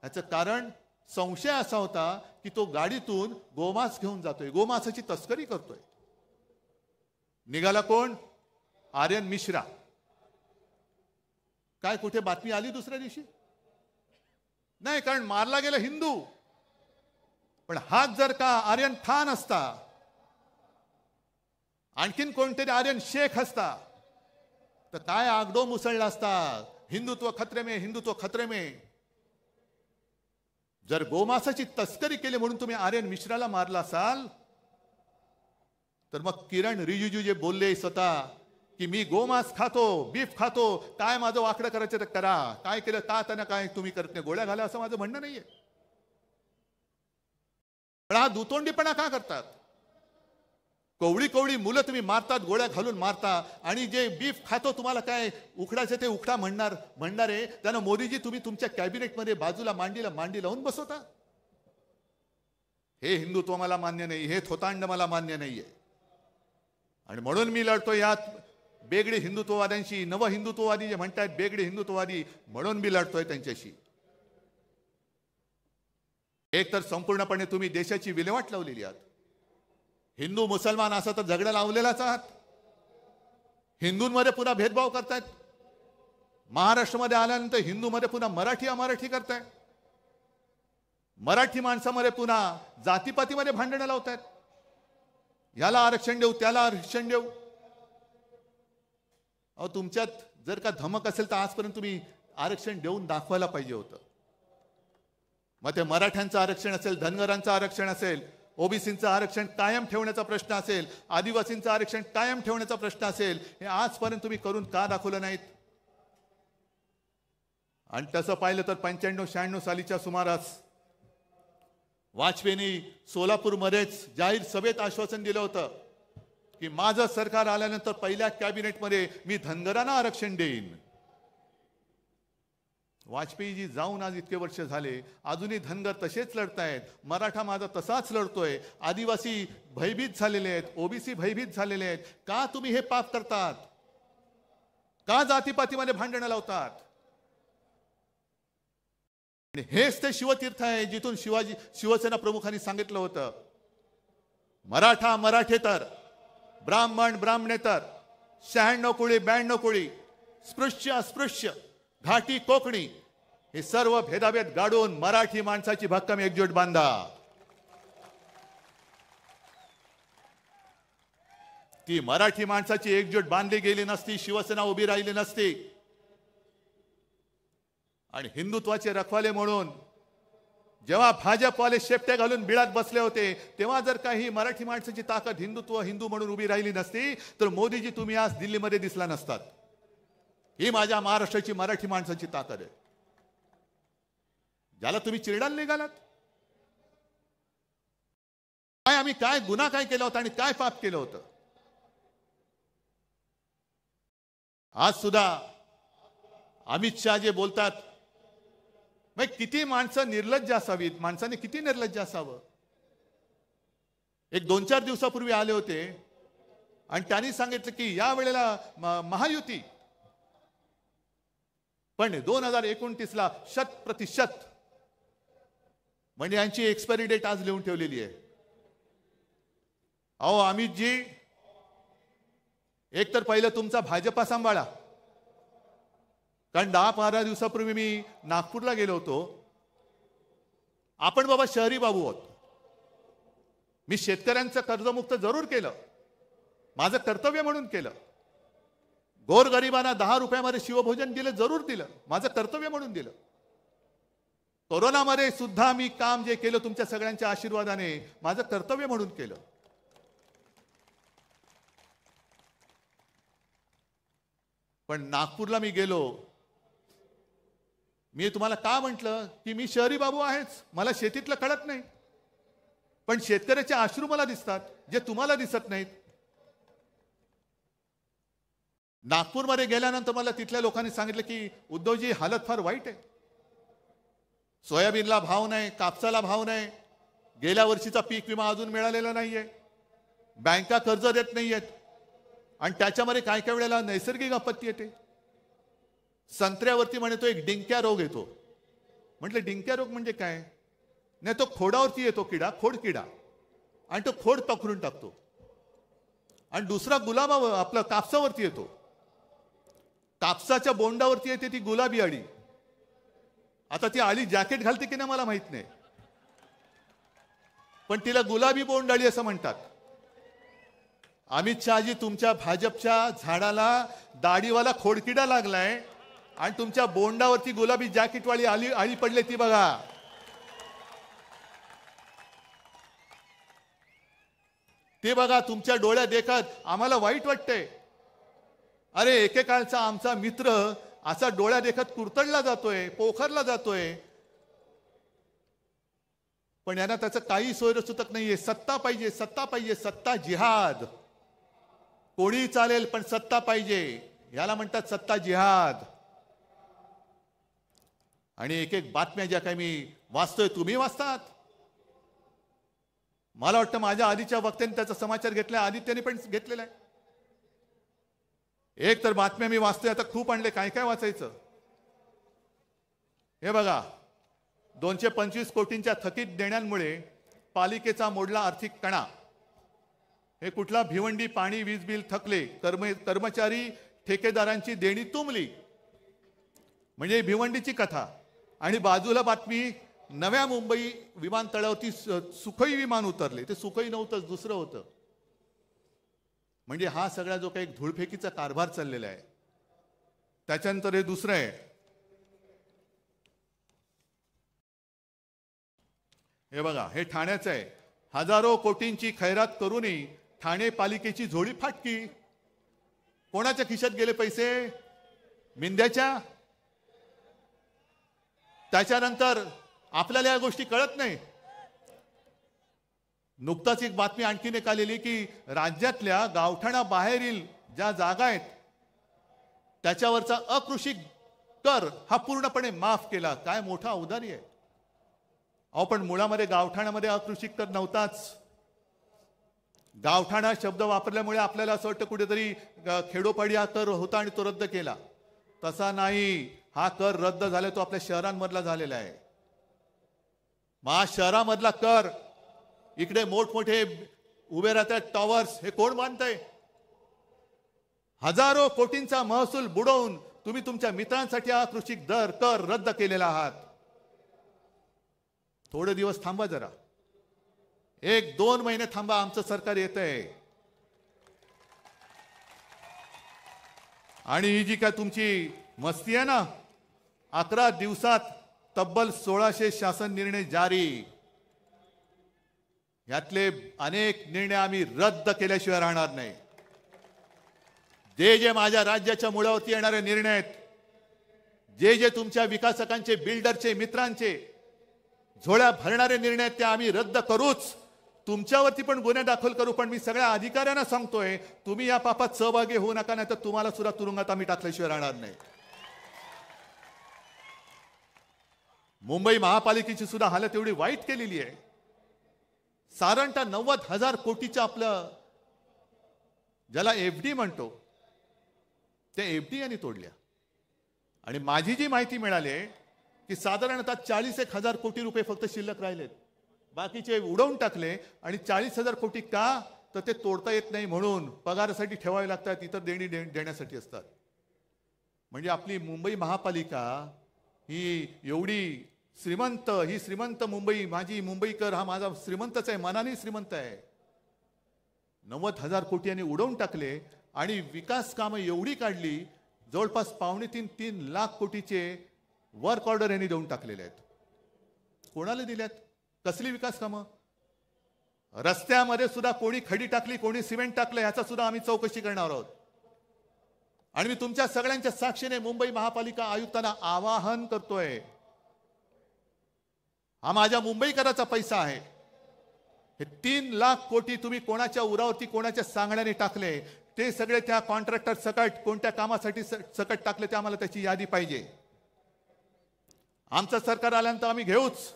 याचं कारण संशय असा होता की तो गाडीतून गोमांस घेऊन जातोय, गोमांसाची तस्करी करतोय. निघाला कोण? आर्यन मिश्रा. काय कुठे बातमी आली दुसऱ्या दिवशी? नाही, कारण मारला गेला हिंदू. पण हाच जर का आर्यन खान असता, आणखीन कोणतरी आर्यन शेख असता तर काय आगडो मुसळला असता, हिंदुत्व खतरे में, हिंदुत्व खतरे में. जर गोमांसाची तस्करी केली म्हणून तुम्ही आर्यन मिश्राला मारला असाल तर मग किरण रिजिजू जे बोलले स्वतः की मी गोमांस खातो, बीफ खातो, काय माझं वाकडं करायचं तर करा, काय केलं का त्यांना काय तुम्ही करत नाही, गोळ्या घाला, असं माझं म्हणणं नाहीये. पण हा दुतोंडीपणा का करतात? कवळी कवळी मुलं तुम्ही मारतात, गोळ्या घालून मारता, आणि जे बीफ खातो तुम्हाला काय उखडायचं ते उखडा म्हणणारे त्यांना मोदीजी तुम्ही तुमच्या कॅबिनेटमध्ये बाजूला मांडी लावून बसवता. हे हिंदुत्व मला मान्य नाही, हे थोतांड मला मान्य नाहीये. आणि म्हणून मी लढतो यात बेगडे हिंदुत्ववाद्यांशी. नव हिंदुत्ववादी जे म्हणतात बेगडे हिंदुत्ववादी, म्हणून मी लढतोय त्यांच्याशी. एक तर संपूर्णपणे तुम्ही देशाची विल्हेवाट लावलेली आहात. हिंदू मुसलमान असा तर झगडा लावलेलाच आहात. हिंदूंमध्ये पुन्हा भेदभाव करतायत. महाराष्ट्रामध्ये आल्यानंतर हिंदूमध्ये पुन्हा मराठी अमराठी करतायत. मराठी माणसामध्ये पुन्हा जातीपातीमध्ये भांडणं लावतायत. याला आरक्षण देऊ, त्याला आरक्षण देऊ. अहो, तुमच्यात जर का धमक असेल तर आजपर्यंत तुम्ही आरक्षण देऊन दाखवायला पाहिजे होतं. मग ते मराठ्यांचं आरक्षण असेल, धनगरांचं आरक्षण असेल, ओबीसींचं आरक्षण कायम ठेवण्याचा प्रश्न असेल, आदिवासींचं आरक्षण कायम ठेवण्याचा प्रश्न असेल, हे आजपर्यंत तुम्ही करून का दाखवलं नाहीत? आणि तसं पाहिलं तर 95-96 सालीच्या सुमारास वाजपेयींनी सोलापूरमध्येच जाहीर सभेत आश्वासन दिलं होतं की माझं सरकार आल्यानंतर पहिल्या कॅबिनेटमध्ये मी धनगरांना आरक्षण देईन. वाजपेयीजी जाऊन आज इतके वर्ष झाले, अजूनही धनगर तसेच लढतायत. मराठा माझा तसाच लढतोय. आदिवासी भयभीत झालेले आहेत, ओबीसी भयभीत झालेले आहेत. का तुम्ही हे पाप करतात? का जातीपातीमध्ये भांडणं लावतात? हेच ते शिवतीर्थ आहे जिथून शिवसेना प्रमुखांनी सांगितलं होतं, मराठा मराठेतर, ब्राह्मण ब्राह्मणेतर, 96 कुळी 92 कुळी, स्पृश्य अस्पृश्य, घाटी कोकणी, हे सर्व भेदाभेद गाडून मराठी माणसाची भक्कम एकजूट बांधा. ती मराठी माणसाची एकजूट बांधली गेली नसती, शिवसेना उभी राहिली नसती आणि हिंदुत्वाचे रखवाले म्हणून जेव्हा भाजपवाले शेपटे घालून बिळात बसले होते तेव्हा जर काही मराठी माणसाची ताकद हिंदुत्व हिंदू म्हणून उभी राहिली नसती तर मोदीजी तुम्ही आज दिल्लीमध्ये दिसला नसतात. ही माझ्या महाराष्ट्राची मराठी माणसाची ताकद आहे. ज्याला तुम्ही चिरडायला निघालात, काय आम्ही काय गुन्हा काय केला होता आणि काय पाप केलं होतं. आज सुद्धा अमित शहा जे बोलतात, मग किती माणसं निर्लज्ज असावीत, माणसाने किती निर्लज्ज असावं. एक 2-4 दिवसापूर्वी आले होते आणि त्यांनी सांगितलं की या वेळेला महायुती, पण 2029ला 100% म्हणजे यांची एक्सपायरी डेट आज लिहून ठेवलेली आहे. अहो अमितजी, एक तर पहिलं तुमचा भाजपा सांभाळा, कारण 10-12 दिवसापूर्वी मी नागपूरला गेलो होतो. आपण बाबा शहरी बाबू आहोत. मी शेतकऱ्यांचं कर्जमुक्त जरूर केलं, माझं कर्तव्य म्हणून केलं. गोरगरिबांना 10 रुपयामध्ये शिवभोजन दिलं, जरूर दिलं, माझं कर्तव्य म्हणून दिलं. कोरोनामध्ये सुद्धा मी काम जे केलं तुमच्या सगळ्यांच्या आशीर्वादाने माझं कर्तव्य म्हणून केलं. पण नागपूरला मी गेलो, मी तुम्हाला का म्हटलं की मी शहरी बाबू आहेच, मला शेतीतलं कळत नाही, पण शेतकऱ्याचे अश्रू मला दिसतात जे तुम्हाला दिसत नाहीत. नागपूरमध्ये गेल्यानंतर मला तिथल्या लोकांनी सांगितलं की उद्धवजी हालत फार वाईट आहे. सोयाबीनला भाव नाही, कापसाला भाव नाही, गेल्या वर्षीचा पीक विमा अजून मिळालेला नाहीये, बँका कर्ज देत नाहीयेत आणि त्याच्यामध्ये काय काय वेळेला नैसर्गिक आपत्ती येते. संत्र्यावरती म्हणतो एक डिंक्या रोग येतो. म्हटलं डिंक्या रोग म्हणजे काय? नाही, तो खोडावरती येतो किडा, खोड किडा, आणि तो खोड पकडून टाकतो. आणि दुसरा गुलाबा आपलं कापसावरती येतो, कापसाच्या बोंडावरती येते ती गुलाबी अळी. आता ती अळी जॅकेट घालते की नाही मला माहित नाही, पण तिला गुलाबी बोंड अळी असं म्हणतात. अमित शहाजी, तुमच्या भाजपच्या झाडाला दाढीवाला खोडकिडा लागलाय आणि तुमच्या बोंडावरती गुलाबी जॅकेटवाली अळी पडली, ती बघा. ते बघा तुमच्या डोळ्यात देखत आम्हाला वाईट वाटतंय. अरे एकेकाळचा आमचा मित्र असा डोळ्या देखत कुरतडला जातोय, पोखरला जातोय, पण यांना त्याचं काही सोयरसुतक नाहीये. सत्ता पाहिजे, सत्ता पाहिजे, सत्ता जिहाद. कोणी चालेल पण सत्ता पाहिजे, याला म्हणतात सत्ता जिहाद. आणि एक एक बातम्या ज्या काही मी वाचतोय, तुम्ही वाचतात. मला वाटतं माझ्या आधीच्या वक्त्यांनी त्याचा समाचार घेतलाय, आदित्यने पण घेतलेला आहे. एक तर बातम्या मी वाचतोय, आता खूप आणले, काय काय वाचायचं. हे बघा, 225 कोटींच्या थकीत देण्यांमुळे पालिकेचा मोडला आर्थिक कणा. हे कुठला भिवंडी पाणी वीज बिल थकले, कर्मचारी ठेकेदारांची देणी तुंबली, म्हणजे भिवंडीची कथा. आणि बाजूला बातमी, नव्या मुंबई विमानतळावरती सुखोई विमान उतरले. ते सुखोई नव्हतंच, दुसरं होतं. म्हणजे हा सगळा जो काही धूळफेकीचा कारभार चाललेला आहे. त्याच्यानंतर हे दुसरं आहे, हे बघा, हे ठाण्याचं आहे. हजारो कोटींची खैरात करूनही ठाणे पालिकेची झोळी फाटकी. कोणाच्या खिशात गेले पैसे? मिंद्याच्या. त्याच्यानंतर आपल्याला या गोष्टी कळत नाही. नुकताच एक बातमी आणखीन एक आलेली की राज्यातल्या गावठाणा बाहेरील ज्या जागा आहेत त्याच्यावरचा अकृषी कर हा पूर्णपणे माफ केला. काय मोठा औदार्य आहे. अहो पण मुळामध्ये गावठाणामध्ये अकृषी कर नव्हताच. गावठाणा शब्द वापरल्यामुळे आपल्याला असं वाटतं कुठेतरी खेडोपाडी हा कर होता आणि तो रद्द केला. तसा नाही, हा कर रद्द झाला तो आपल्या शहरांमधला झालेला आहे. शहरामधला कर, इकडे मोठमोठे उभे राहतात टॉवर्स, हे कोण बांधतंय? हजारो कोटींचा महसूल बुडवून तुम्ही तुमच्या मित्रांसाठी हा कृषी दर कर रद्द केलेला आहात. थोडे दिवस थांबा जरा, 1-2 महिने थांबा, आमचं सरकार येतंय. आणि ही जी काय तुमची मस्ती आहे ना, 11 दिवसात तब्बल 1600 शासन निर्णय जारी. यातले अनेक निर्णय आम्ही रद्द केल्याशिवाय राहणार नाही. जे जे माझ्या राज्याच्या मुळावरती येणारे निर्णय आहेत, जे जे तुमच्या विकासकांचे, बिल्डरचे, मित्रांचे झोळ्या भरणारे निर्णय आहेत, ते आम्ही रद्द करूच. तुमच्यावरती पण गुन्हे दाखल करू. पण मी सगळ्या अधिकाऱ्यांना सांगतोय, तुम्ही या पापात सहभागी होऊ नका, नाही तर तुम्हाला सुद्धा तुरुंगात आम्ही टाकल्याशिवाय राहणार नाही. मुंबई महापालिकेची सुद्धा हालत एवढी वाईट केलेली आहे. साधारणतः 90,000 कोटीचं आपलं ज्याला एफडी म्हणतो, ते एफडी यांनी तोडल्या. आणि माझी जी माहिती मिळाली आहे की साधारणतः 40,000 कोटी रुपये फक्त शिल्लक राहिलेत. बाकीचे उडवून टाकले. आणि 40,000 कोटी का, तर ते तोडता येत नाही म्हणून पगारासाठी ठेवावे लागतात, इतर देणी देण्यासाठी असतात. म्हणजे आपली मुंबई महापालिका ही एवढी श्रीमंत, ही श्रीमंत मुंबई, माझी मुंबईकर हा माझा श्रीमंतच आहे, मनाने श्रीमंत आहे. 90,000 कोटी यांनी उडवून टाकले आणि विकास कामं एवढी काढली, जवळपास 2.5-3 लाख कोटीचे वर्क ऑर्डर यांनी देऊन टाकलेले आहेत. कोणाला दिल्यात? कसली विकास कामं? रस्त्यामध्ये सुद्धा कोणी खडी टाकली, कोणी सिमेंट टाकलं, याचा सुद्धा आम्ही चौकशी करणार आहोत. आणि मी तुमच्या सगळ्यांच्या साक्षीने मुंबई महापालिका आयुक्तांना आवाहन करतोय, हा माझ्या मुंबईकराचा पैसा आहे. हे 3 लाख कोटी तुम्ही कोणाच्या उरावरती, कोणाच्या सांगण्याने टाकले, ते सगळे त्या कॉन्ट्रॅक्टर सकट कोणत्या कामासाठी सकट टाकले, ते आम्हाला त्याची यादी पाहिजे. आमचं सरकार आल्यानंतर आम्ही घेऊच.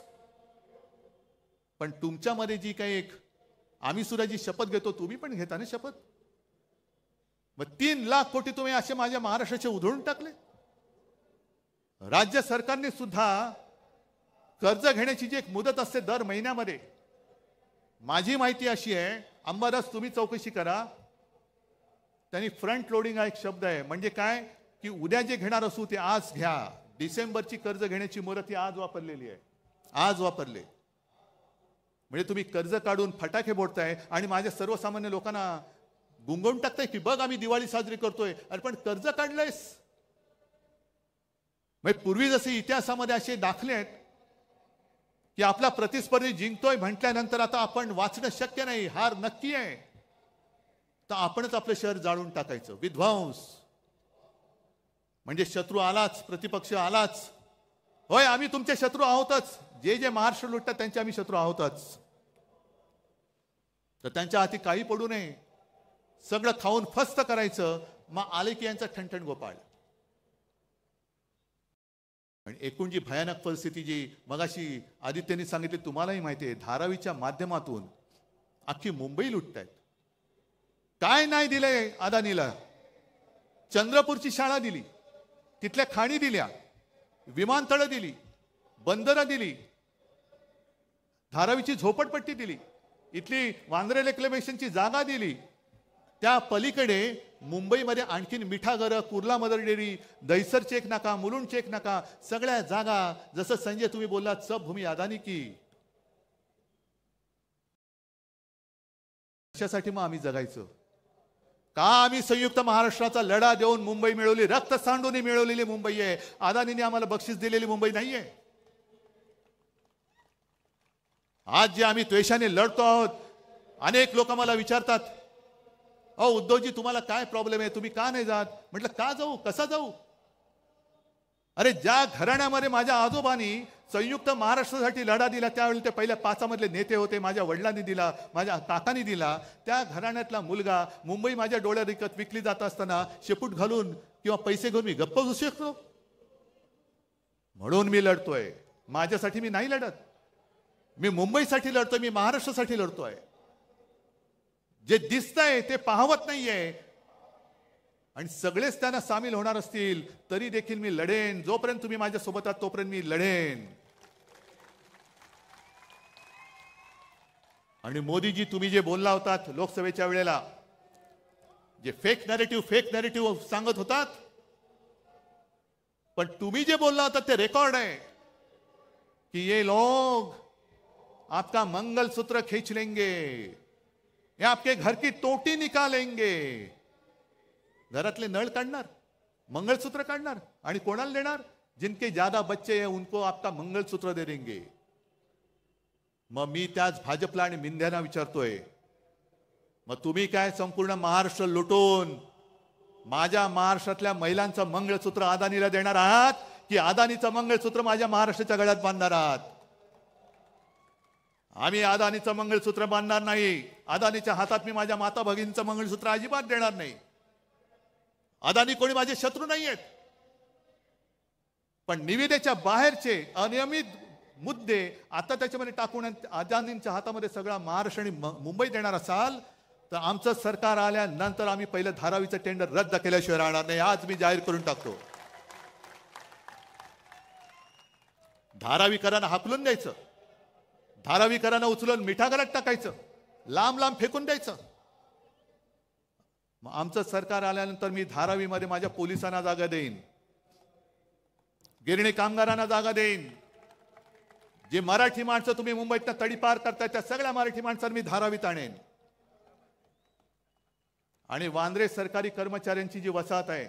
पण तुमच्यामध्ये जी काही एक आम्ही सुद्धा जी शपथ घेतो, तुम्ही पण घेता ना शपथ. मग 3 लाख कोटी तुम्ही असे माझ्या महाराष्ट्राचे उधळून टाकले. राज्य सरकारने सुद्धा कर्ज घेण्याची जी एक मुदत असते दर महिन्यामध्ये, माझी माहिती अशी आहे, अंबादास तुम्ही चौकशी करा, त्यांनी फ्रंट लोडिंग हा एक शब्द आहे. म्हणजे काय की उद्या जे घेणार असू ते आज घ्या. डिसेंबरची कर्ज घेण्याची मुदत ही आज वापरलेली आहे, आज वापरले. म्हणजे तुम्ही कर्ज काढून फटाके फोडताय आणि माझ्या सर्वसामान्य लोकांना गुंगवून टाकताय की बघ आम्ही दिवाळी साजरी करतोय. अरे पण कर्ज काढलंयस. म्हणजे पूर्वी जसे इतिहासामध्ये असे दाखले आहेत की आपला प्रतिस्पर्धी जिंकतोय म्हटल्यानंतर आता आपण वाचणं शक्य नाही, हार नक्की आहे, तर आपणच आपलं शहर जाळून टाकायचं. विध्वंस म्हणजे शत्रू आलाच, प्रतिपक्ष आलाच. होय, आम्ही तुमचे शत्रू आहोतच. जे जे महाराष्ट्र लुटतात त्यांचे आम्ही शत्रू आहोतच. तर त्यांच्या हाती काही पडू नये, सगळं खाऊन फस्त करायचं. मग आले की यांचा ठणठण गोपाळ. आणि एकूण जी भयानक परिस्थिती जी मगाशी आदित्यने सांगितली, तुम्हालाही माहिती आहे, धारावीच्या माध्यमातून अख्खी मुंबई लुटतायत. काय नाही दिलंय अदानीला? चंद्रपूरची शाळा दिली, तिथल्या खाणी दिल्या, विमानतळं दिली, बंदरं दिली, धारावीची झोपडपट्टी दिली, इथली वांद्रे रेक्लेमेशनची जागा दिली. त्या पलीकडे मुंबईमध्ये आणखीन मिठागरं, Kurla Mother Dairy, Dahisar check नाका, मुलुंड चेक नाका, सगळ्या जागा. जसं संजय तुम्ही बोललात, सब भूमी अदानी की. कशासाठी मग आम्ही जगायचं? का आम्ही संयुक्त महाराष्ट्राचा लढा देऊन मुंबई मिळवली? रक्त सांडून मिळवलेली मुंबई आहे. अदानीने आम्हाला बक्षीस दिलेली मुंबई नाहीये. आज जे आम्ही द्वेषाने लढतो आहोत, अनेक लोक मला विचारतात, अहो उद्धवजी तुम्हाला काय प्रॉब्लेम आहे, तुम्ही का नाही जात? म्हटलं का जाऊ, कसा जाऊ? अरे ज्या घराण्यामध्ये माझ्या आजोबांनी संयुक्त महाराष्ट्रासाठी लढा दिला, त्यावेळी ते पहिल्या 5 मधले नेते होते, माझ्या वडिलांनी दिला, माझ्या काकांनी दिला, त्या घराण्यातला मुलगा मुंबई माझ्या डोळ्यात विकली जात असताना शेपूट घालून किंवा पैसे घेऊन मी गप्प बसू शकतो? म्हणून मी लढतोय. माझ्यासाठी मी नाही लढत, मी मुंबईसाठी लढतोय, मी महाराष्ट्रासाठी लढतोय. जे दिसतंय ते पाहवत नाहीये. आणि सगळेच त्यांना सामील होणार असतील तरी देखील मी लढेन. जोपर्यंत तुम्ही माझ्या सोबत आहात तोपर्यंत मी लढेन. आणि मोदीजी तुम्ही जे बोलला होतात लोकसभेच्या वेळेला, जे फेक नॅरेटिव्ह सांगत होतात, पण तुम्ही जे बोलला होता ते रेकॉर्ड आहे की ये लोग आपका मंगलसूत्र खींच लेंगे, ये आपके घर की टोटी निकालेंगे. घरातले नळ काढणार, मंगळसूत्र काढणार आणि कोणाला देणार? जिनके ज्यादा बच्चे हैं उनको आपका मंगळसूत्र दे देंगे. मग मी त्याच भाजपला आणि मिंध्यांना विचारतोय, मग तुम्ही काय संपूर्ण महाराष्ट्र लुटून माझ्या महाराष्ट्रातल्या महिलांचं मंगळसूत्र अदानीला देणार आहात, की अदानीचं मंगळसूत्र माझ्या महाराष्ट्राच्या गळ्यात बांधणार आहात? आम्ही अदानीचं मंगळसूत्र बांधणार नाही. अदानीच्या हातात मी माझ्या माता भगिनीचं मंगळसूत्र अजिबात देणार नाही. अदानी कोणी माझे शत्रू नाही आहेत, पण निविदेच्या बाहेरचे अनियमित मुद्दे आता त्याच्यामध्ये टाकून अदानींच्या हातामध्ये सगळा महाराष्ट्र आणि मुंबई देणार असाल तर आमचं सरकार आल्यानंतर आम्ही पहिलं धारावीचं टेंडर रद्द केल्याशिवाय राहणार नाही. आज मी जाहीर करून टाकतो. धारावीकरांना हाकलून द्यायचं, धारावीकरांना उचलून मिठागरात टाकायचं, लांब लांब फेकून द्यायचं. मग आमचं सरकार आल्यानंतर मी धारावीमध्ये माझ्या पोलिसांना जागा देईन, गिरणी कामगारांना जागा देईन. जे मराठी माणसं तुम्ही मुंबईतनं तडीपार करताय त्या सगळ्या मराठी माणसांना मी धारावीत आणेन. आणि वांद्रे सरकारी कर्मचाऱ्यांची जी वसाहत आहे,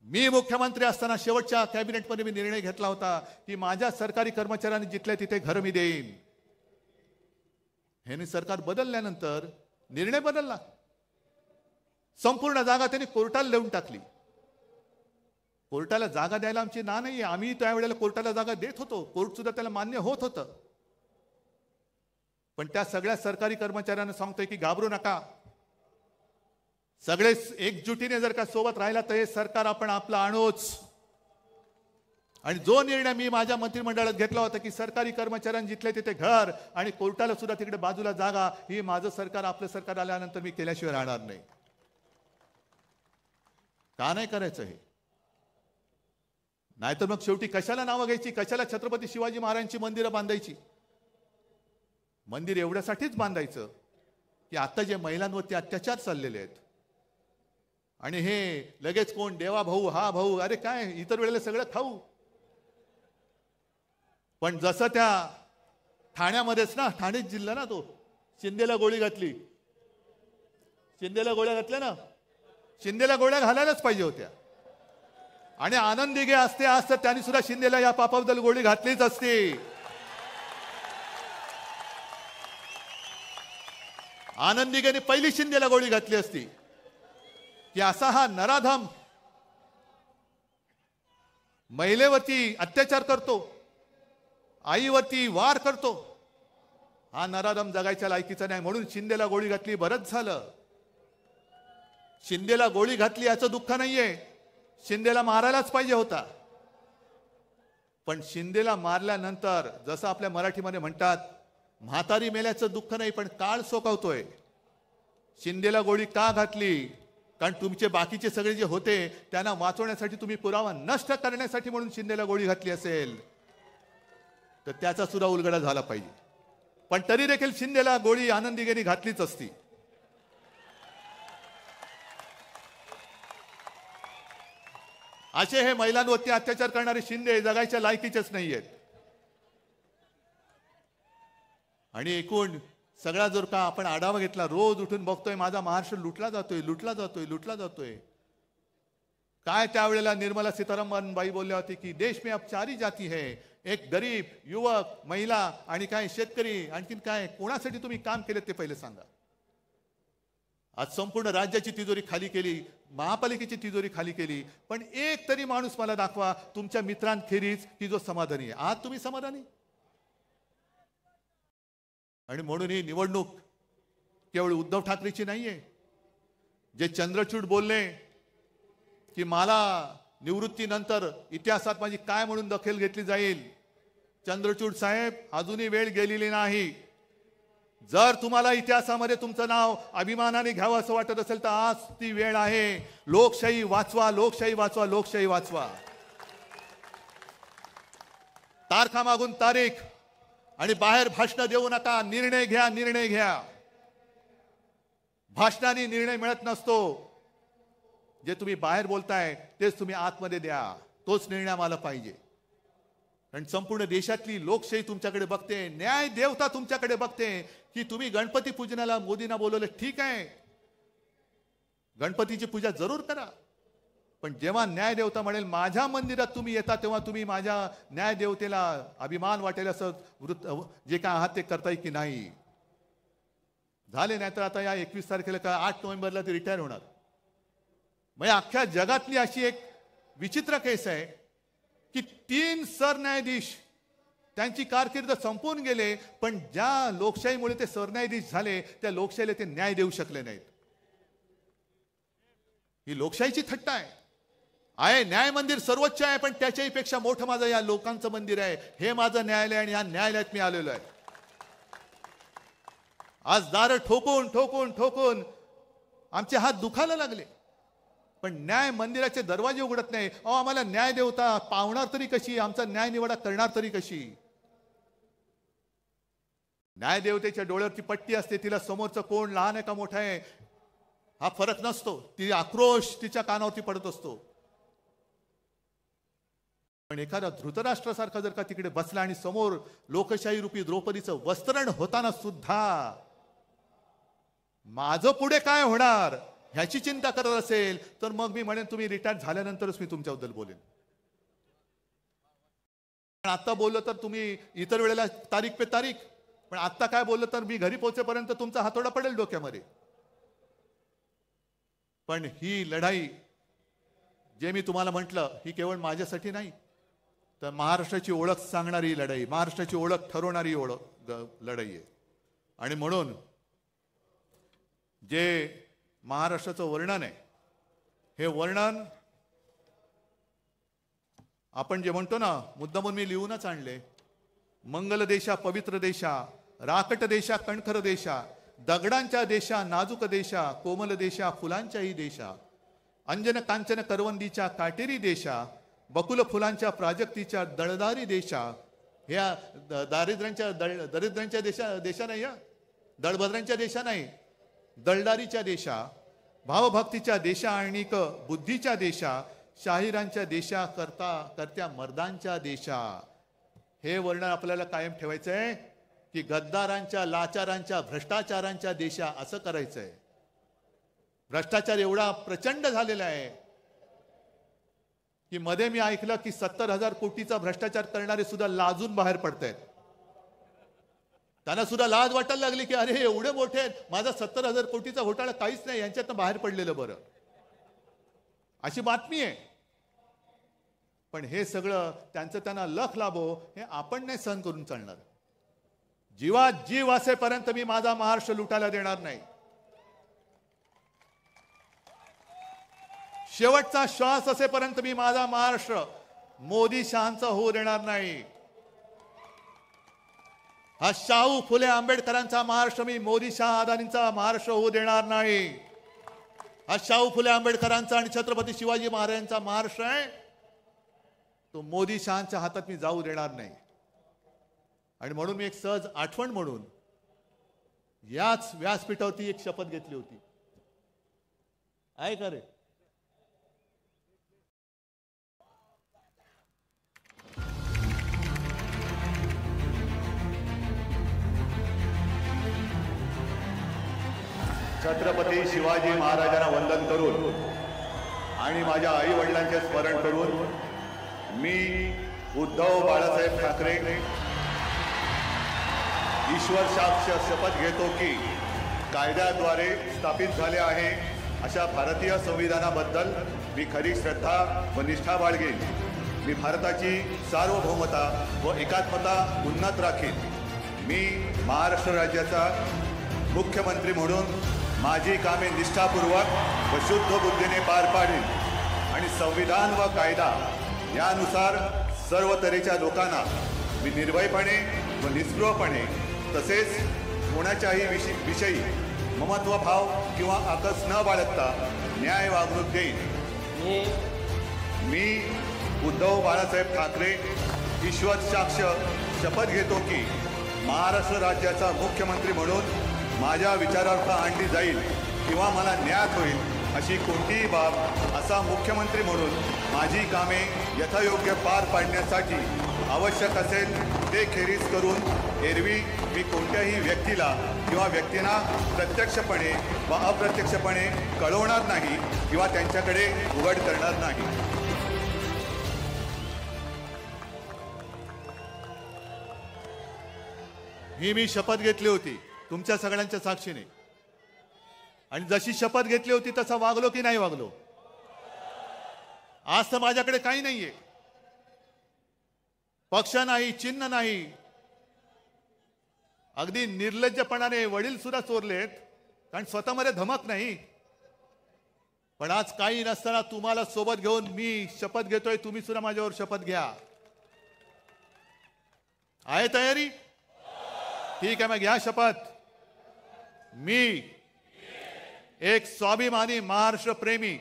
मी मुख्यमंत्री असताना शेवटच्या कॅबिनेटमध्ये मी निर्णय घेतला होता की माझ्या सरकारी कर्मचाऱ्यांनी जिथल्या तिथे घर मी देईन. हे सरकार बदलल्यानंतर निर्णय बदलला. संपूर्ण जागा त्यांनी कोर्टाला देऊन टाकली. कोर्टाला जागा द्यायला आमची ना नाही, आम्ही त्यावेळेला कोर्टाला जागा देत होतो, कोर्ट सुद्धा त्याला मान्य होत होतं. पण त्या सगळ्या सरकारी कर्मचाऱ्यांना सांगतोय की घाबरू नका, सगळे एकजुटीने जर का सोबत राहिला तर हे सरकार आपण आपलं आणूच. आणि जो निर्णय मी माझ्या मंत्रिमंडळात घेतला होता की सरकारी कर्मचाऱ्यांनी जिथले तिथे घर आणि कोर्टाला सुद्धा तिकडे बाजूला जागा, ही माझं सरकार आपलं सरकार आल्यानंतर मी केल्याशिवाय राहणार नाही. का नाही करायचं हे? नाहीतर मग शेवटी कशाला नावं घ्यायची, कशाला छत्रपती शिवाजी महाराजांची मंदिरं बांधायची? मंदिर एवढ्यासाठीच बांधायचं की आता जे महिलांवरती अत्याचार चाललेले आहेत आणि हे लगेच कोण देवा भाऊ हा भाऊ, अरे काय इतर वेळेला सगळं खाऊ. पण जसं त्या ठाण्यामध्येच ना, ठाणे जिल्हा ना, तो शिंदेला गोळी घातली, शिंदेला गोळ्या घातल्या ना, शिंदेला गोळ्या घालायलाच पाहिजे होत्या. आणि आनंद दिघे असते आज तर त्यांनी सुद्धा शिंदेला या पापाबद्दल गोळी घातलीच असते. आनंद दिघेने पहिली शिंदेला गोळी घातली असती की असा हा नराधम महिलेवरती अत्याचार करतो, आईवरती वार करतो, हा नराधम जगायच्या लायकीचा नाही, म्हणून शिंदेला गोळी घातली. बरंच झालं शिंदेला गोळी घातली, याचं दुःख नाहीये, शिंदेला मारायलाच पाहिजे होता. पण शिंदेला मारल्यानंतर जसं आपल्या मराठीमध्ये म्हणतात, म्हातारी मेल्याचं दुःख नाही पण काळ सोकावतोय. शिंदेला गोळी का घातली? कारण तुमचे बाकीचे सगळे जे होते त्यांना वाचवण्यासाठी, तुम्ही पुरावा नष्ट करण्यासाठी म्हणून शिंदेला गोळी घातली असेल तर त्याचा सुद्धा उलगडा झाला पाहिजे. पण तरी देखील शिंदेला गोळी आनंद दिघेने घातलीच असती. असे हे महिलांवरती अत्याचार करणारे शिंदे जगायच्या लायकीचेच नाहीयेत. आणि एकूण सगळा जर का आपण आढावा घेतला, रोज उठून बघतोय माझा महाराष्ट्र लुटला जातोय, लुटला जातोय, लुटला जातोय. काय त्यावेळेला निर्मला सीतारामन बाई बोलल्या होती की देश में अब 4 जाती है, एक गरीब, युवक, महिला आणि काय शेतकरी. आणखीन काय, कोणासाठी तुम्ही काम केले ते पहिले सांगा. आज संपूर्ण राज्याची तिजोरी खाली केली, महापालिकेची तिजोरी खाली केली, पण एक तरी माणूस मला दाखवा तुमच्या मित्रांखेरीज की जो समाधानी आहे. आज तुम्ही समाधानी? आणि म्हणून ही निवडणूक केवळ उद्धव ठाकरेची नाहीये. जे चंद्रचूड बोलले की मला निवृत्तीनंतर इतिहासात माझी काय म्हणून दखल घेतली जाईल, चंद्रचूड साहेब अजूनही वेळ गेलेली नाही. जर तुम्हाला इतिहासामध्ये तुमचं नाव अभिमानाने घ्यावं असं वाटत असेल तर आज ती वेळ आहे. लोकशाही वाचवा, लोकशाही वाचवा, लोकशाही वाचवा. तारखा मागून तारीख आणि बाहेर भाषण देऊ नका. निर्णय घ्या, निर्णय घ्या. भाषणाने निर्णय मिळत नसतो. जे तुम्ही बाहेर बोलताय तेच तुम्ही आतमध्ये द्या. तोच निर्णय आम्हाला पाहिजे. कारण संपूर्ण देशातली लोकशाही तुमच्याकडे बघते, न्याय देवता तुमच्याकडे बघते की तुम्ही गणपती पूजनाला मोदींना बोलवलं, ठीक आहे, गणपतीची पूजा जरूर करा, पण जेव्हा न्यायदेवता म्हणेल माझ्या मंदिरात तुम्ही येता तेव्हा तुम्ही माझ्या न्यायदेवतेला अभिमान वाटेल असं जे काय आहात ते करताय की नाही. झाले नाही तर आता या 21 तारखेला का 8 नोव्हेंबरला ते रिटायर होणार. म्हणजे अख्ख्या जगातली अशी एक विचित्र केस आहे की 3 सरन्यायाधीश त्यांची कारकीर्द संपून गेले, पण ज्या लोकशाहीमुळे ते सरन्यायाधीश झाले त्या लोकशाहीला ते न्याय देऊ शकले नाहीत. ही लोकशाहीची थट्टा आहे. न्याय मंदिर सर्वोच्च आहे, पण त्याच्याही पेक्षा मोठं माझं या लोकांचं मंदिर आहे. हे माझं न्यायालय आणि या न्यायालयात मी आलेलो आहे. आज दार ठोकून ठोकून ठोकून आमचे हात दुखायला लागले, पण न्याय मंदिराचे दरवाजे उघडत नाही. आम्हाला न्याय देवता पावणार तरी कशी, आमचा न्याय निवाडा करणार तरी कशी. न्याय देवतेच्या डोळ्यावरची पट्टी असते, तिला समोरचं कोण लहान आहे का मोठा आहे हा फरक नसतो. ती आक्रोश तिच्या कानावरती पडत असतो. पण एखादा धृतराष्ट्रासारखा जर का तिकडे बसला आणि समोर लोकशाही रूपी द्रौपदीचं वस्त्रण होताना सुद्धा माझं पुढे काय होणार ह्याची चिंता करत असेल, तर मग मी म्हणेन तुम्ही रिटायर झाल्यानंतरच मी तुमच्याबद्दल बोलेन. पण आता बोललो तर तुम्ही इतर वेळेला तारीख पे तारीख, पण आता काय बोललो तर मी घरी पोहोचेपर्यंत तुमचा हातोडा पडेल डोक्यामध्ये. पण ही लढाई जे मी तुम्हाला म्हटलं ही केवळ माझ्यासाठी नाही, तर महाराष्ट्राची ओळख सांगणारी लढाई, महाराष्ट्राची ओळख ठरवणारी लढाई आहे. आणि म्हणून जे महाराष्ट्राचं वर्णन आहे, हे वर्णन आपण जे म्हणतो ना, मुद्दामून मी लिहूनच आणले. मंगल देशा पवित्र देशा, राकट देशा कणखर देशा, दगडांच्या देशा नाजूक देशा, कोमल देशा फुलांच्याही देशा, अंजन कांचन करवंदीच्या काटेरी देशा, बकुल फुलांच्या प्राजक्तीच्या दळदारी देशा. ह्या दरिद्रांच्या देशा नाही, दळभद्रांच्या देशा नाही, दळदारीच्या देशा, भावभक्तीच्या देशा आणि बुद्धीच्या देशा, शाहिरांच्या देशा, करत्या मर्दांच्या देशा. हे वर्णन आपल्याला कायम ठेवायचं आहे की गद्दारांच्या, लाचारांच्या, भ्रष्टाचारांच्या देशा असं करायचंय. भ्रष्टाचार एवढा प्रचंड झालेला आहे की मध्ये मी ऐकलं की 70,000 कोटीचा भ्रष्टाचार करणारे सुद्धा लाजून बाहेर पडतायत. त्यांना सुद्धा लाज वाटायला लागली की अरे हे एवढे मोठे आहेत, माझा 70,000 कोटीचा घोटाळा काहीच नाही, यांच्यातनं बाहेर पडलेलं बरं, अशी बातमी आहे. पण हे सगळं त्यांना लख लाभो हे आपण नाही सहन करून चालणार. जीवात जीव असेपर्यंत मी माझा महाराष्ट्र लुटायला देणार नाही. शेवटचा श्वास असेपर्यंत मी माझा महाराष्ट्र मोदी शहांचा होऊ देणार नाही. हा शाहू फुले आंबेडकरांचा महाराष्ट्र मी मोदी शाह अदानींचा महाराष्ट्र होऊ देणार नाही. हा शाहू फुले आंबेडकरांचा आणि छत्रपती शिवाजी महाराजांचा महाराष्ट्र आहे, तो मोदी शहांच्या हातात मी जाऊ देणार नाही. आणि म्हणून मी एक सहज आठवण म्हणून याच व्यासपीठावरती एक शपथ घेतली होती. आहे का रे? छत्रपती शिवाजी महाराजांना वंदन करून आणि माझ्या आई वडिलांचे स्मरण करून मी उद्धव बाळासाहेब ठाकरे ईश्वर साक्ष शपथ घेतो की कायद्याद्वारे स्थापित झाले आहे अशा भारतीय संविधानाबद्दल मी खरी श्रद्धा व निष्ठा बाळगेन. मी भारताची सार्वभौमता व एकात्मता उन्नत राखीन. मी महाराष्ट्र राज्याचा मुख्यमंत्री म्हणून माझी कामे निष्ठापूर्वक व शुद्ध बुद्धीने पार पाडीन आणि संविधान व कायदा यानुसार सर्व तऱ्हेच्या लोकांना मी निर्भयपणे व निस्पृहपणे तसेच कोणाच्याही विषयी ममत्वभाव किंवा आकस न बाळगता न्याय वागणूक देईन. मी उद्धव बाळासाहेब ठाकरे ईश्वर साक्ष शपथ घेतो की महाराष्ट्र राज्याचा मुख्यमंत्री म्हणून माझ्या विचारार्थ आणली जाईल किंवा मला ज्ञात होईल अशी कोणतीही बाब असा मुख्यमंत्री म्हणून माझी कामे यथायोग्य पार पाडण्यासाठी आवश्यक असेल ते हे खेरीज करून एरवी मी कोणत्याही व्यक्तीला किंवा व्यक्तींना प्रत्यक्षपणे व अप्रत्यक्षपणे कळवणार नाही किंवा त्यांच्याकडे उघड करणार नाही. ही मी शपथ घेतली होती तुमच्या सगळ्यांच्या साक्षीने, आणि जशी शपथ घेतली होती तसा वागलो की नाही वागलो? आज तर माझ्याकडे काही नाहीये, पक्ष नाही, चिन्ह नाही. अगदी निर्लज्जपणाने वडील सुद्धा चोरलेत, कारण स्वतःमध्ये धमक नाही. पण आज काही नसताना तुम्हाला सोबत घेऊन मी शपथ घेतोय. तुम्ही सुद्धा माझ्यावर शपथ घ्या. आहे तयारी? ठीक आहे, मग घ्या शपथ. मी एक स्वाभिमानी महाराष्ट्र प्रेमी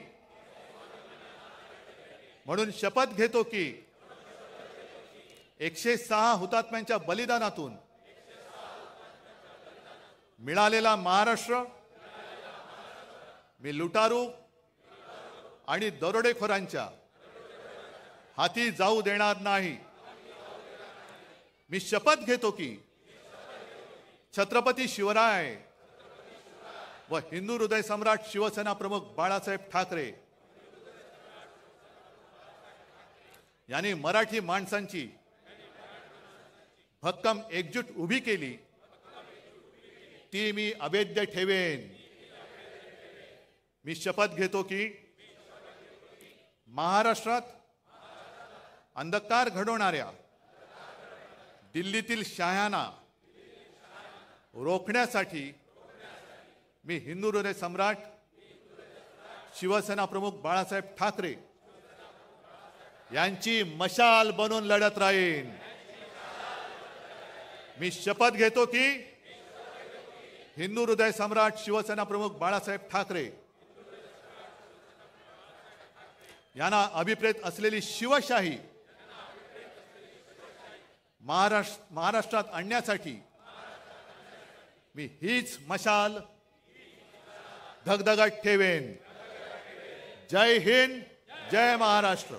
म्हणून शपथ घेतो की 106 हुतात्म्यांच्या बलिदानातून मिळालेला महाराष्ट्र मी लुटारू आणि दरोडेखोरांच्या हाती जाऊ देणार नाही. मी शपथ घेतो की छत्रपती शिवराय व हिंदू हृदय सम्राट शिवसेना प्रमुख बाळासाहेब ठाकरे यांनी मराठी माणसांची भक्कम एकजूट उभी केली, ती मी अभेद्य ठेवेन. मी शपथ घेतो की महाराष्ट्रात अंधकार घडवणाऱ्या दिल्लीतील शहायांना रोखण्यासाठी मी हिंदू हृदय सम्राट शिवसेना प्रमुख बाळासाहेब ठाकरे यांची मशाल बनून लढत राहीन. मी शपथ घेतो की हिंदू हृदय सम्राट शिवसेना प्रमुख बाळासाहेब ठाकरे यांना अभिप्रेत असलेली शिवशाही महाराष्ट्रात आणण्यासाठी मी हीच मशाल धगधगत ठेवेन. जय हिंद, जय महाराष्ट्र.